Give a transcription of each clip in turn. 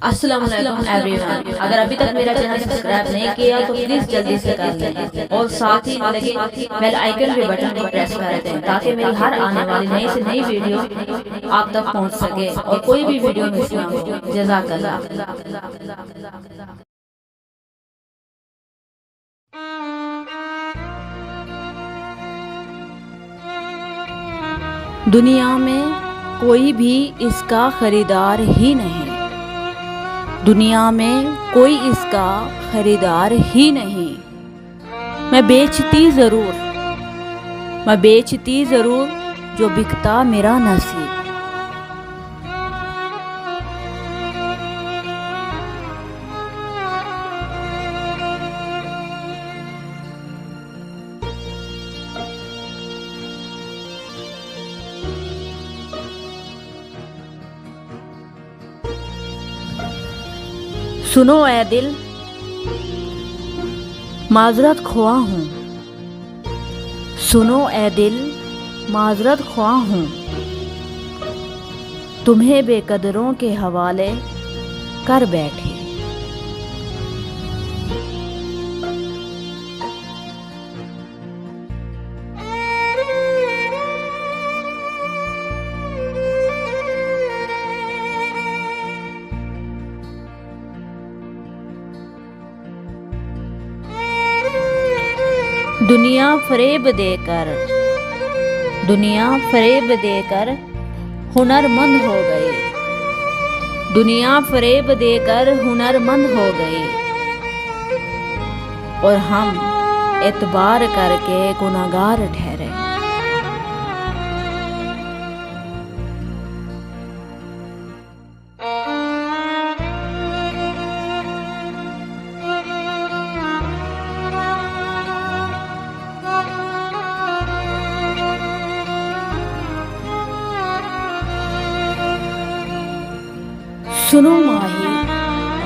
अस्सलाम वालेकुम एवरीवन। अगर अभी तक मेरा चैनल सब्सक्राइब नहीं किया तो प्लीज जल्दी से कर लें और साथ ही लगे बेल आइकन के बटन को प्रेस कर दें ताकि मेरी हर आने वाली नई से नई वीडियो आप तक पहुंच सके और कोई भी वीडियो मिस ना हो। जज़ाकल्लाह। दुनिया में कोई भी इसका खरीदार ही नहीं। दुनिया में कोई इसका खरीदार ही नहीं। मैं बेचती ज़रूर जो बिकता मेरा नसीब। सुनो ऐ दिल, माजरत ख्वाह हूँ। सुनो ऐ दिल, माजरत ख्वाह हूँ। तुम्हें बेकदरों के हवाले कर बैठे। दुनिया फरेब देकर हुनरमंद हो गई। दुनिया फरेब देकर हुनरमंद हो गई और हम एतबार करके गुनहगार ठहरे। सुनो माही,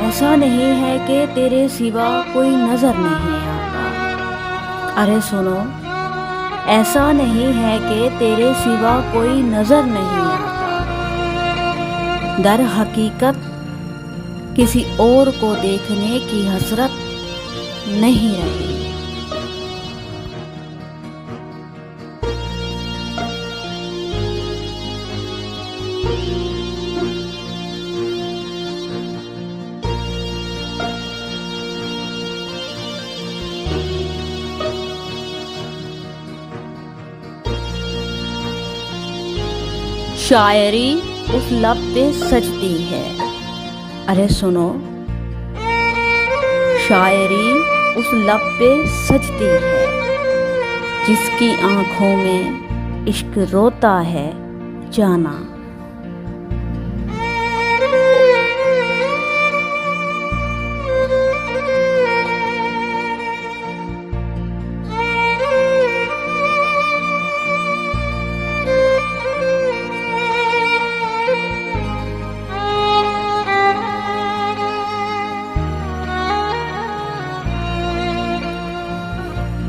ऐसा नहीं है कि तेरे सिवा कोई नजर नहीं आता। अरे सुनो, ऐसा नहीं है कि तेरे सिवा कोई नजर नहीं आता। दर हकीकत किसी और को देखने की हसरत नहीं रही। शायरी उस लब पे सजती है। अरे सुनो, शायरी उस लब पे सजती है जिसकी आंखों में इश्क रोता है जाना।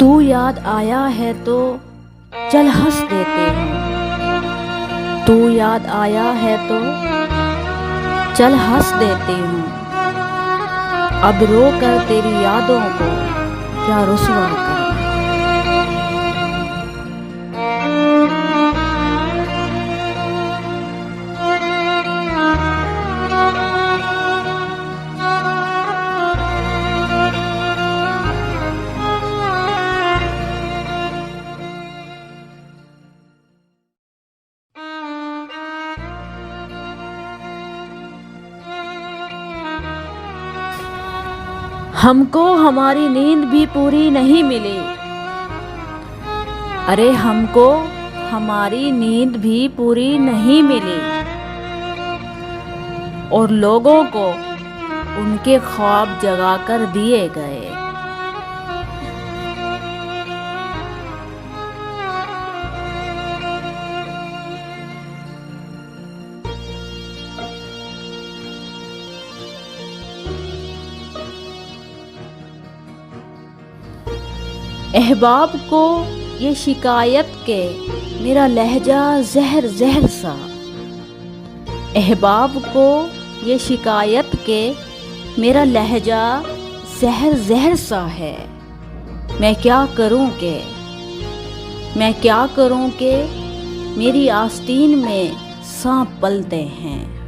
तू याद आया है तो चल हंस देते हूँ। तू याद आया है तो चल हंस देती हूँ। अब रो कर तेरी यादों को क्या रुसवा करना। हमको हमारी नींद भी पूरी नहीं मिली। अरे हमको हमारी नींद भी पूरी नहीं मिली और लोगों को उनके ख्वाब जगा कर दिए गए। अहबाब को ये शिकायत के मेरा लहजा जहर जहर सा। अहबाब को ये शिकायत के मेरा लहजा जहर जहर सा है। मैं क्या करूं के मेरी आस्तीन में सांप पलते हैं।